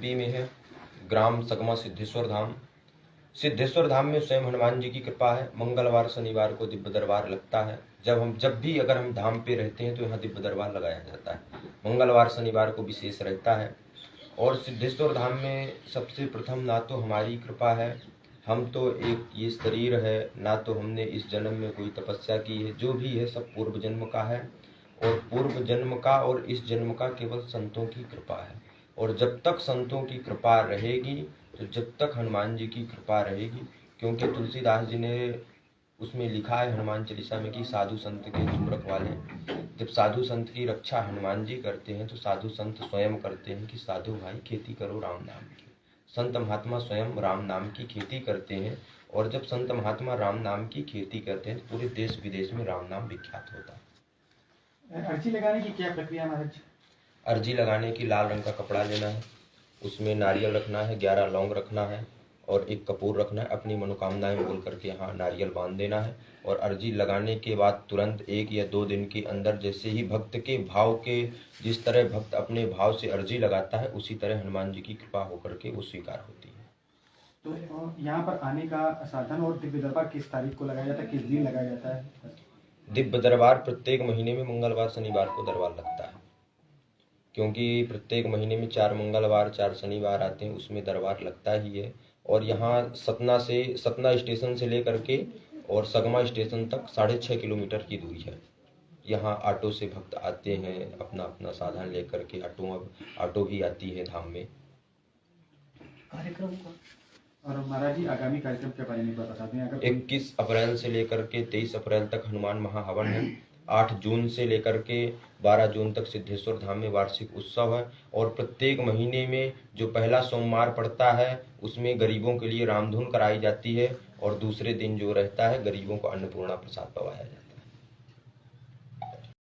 UP में है, ग्राम सगमा सिद्धेश्वर धाम। सिद्धेश्वर धाम में स्वयं हनुमान जी की कृपा है। मंगलवार शनिवार को दिव्य दरबार लगता है। जब भी अगर हम धाम पे रहते हैं तो यहाँ दिव्य दरबार लगाया जाता है। मंगलवार शनिवार को विशेष रहता है। और सिद्धेश्वर धाम में सबसे प्रथम ना तो हमारी कृपा है, हम तो एक ये शरीर है, ना तो हमने इस जन्म में कोई तपस्या की है। जो भी है सब पूर्व जन्म का है, और पूर्व जन्म का और इस जन्म का केवल संतों की कृपा है। और जब तक संतों की कृपा रहेगी, तो जब तक हनुमान जी की कृपा रहेगी, क्योंकि तुलसीदास जी ने उसमें लिखा है हनुमान चालीसा में कि साधु संत के दुख रखवाले। जब साधु संत की रक्षा हनुमान जी करते हैं तो साधु संत स्वयं करते हैं कि साधु भाई खेती करो राम नाम की। संत महात्मा स्वयं राम नाम की खेती करते हैं, और जब संत महात्मा राम नाम की खेती करते हैं तो पूरे देश विदेश में राम नाम विख्यात होता है। अर्जी लगाने की क्या प्रक्रिया महाराज? अर्जी लगाने की लाल रंग का कपड़ा लेना है, उसमें नारियल रखना है, 11 लौंग रखना है और एक कपूर रखना है। अपनी मनोकामनाएं बोल करके यहाँ नारियल बांध देना है। और अर्जी लगाने के बाद तुरंत 1 या 2 दिन के अंदर जैसे ही भक्त के भाव के, जिस तरह भक्त अपने भाव से अर्जी लगाता है, उसी तरह हनुमान जी की कृपा होकर के वो स्वीकार होती है। तो यहाँ पर आने का साधन और दिव्य दरबार किस तारीख को लगाया जाता है, किस दिन लगाया जाता है? दिव्य दरबार प्रत्येक महीने में मंगलवार शनिवार को दरबार लगता है, क्योंकि प्रत्येक महीने में 4 मंगलवार 4 शनिवार आते हैं, उसमें दरबार लगता ही है। और यहाँ सतना स्टेशन से लेकर के और सगमा स्टेशन तक 6.5 किलोमीटर की दूरी है। यहाँ ऑटो से भक्त आते हैं, अपना अपना साधन लेकर के। ऑटो भी आती है धाम में। कार्यक्रम का और महाराज जी आगामी कार्यक्रम के बारे में बता दें। अगर 21 अप्रैल से लेकर के 23 अप्रैल तक हनुमान महाहवन है। 8 जून से लेकर के 12 जून तक सिद्धेश्वर धाम में वार्षिक उत्सव है। और प्रत्येक महीने में जो पहला सोमवार पड़ता है उसमें गरीबों के लिए रामधुन कराई जाती है, और दूसरे दिन जो रहता है गरीबों को अन्नपूर्णा प्रसाद पवाया जाता है।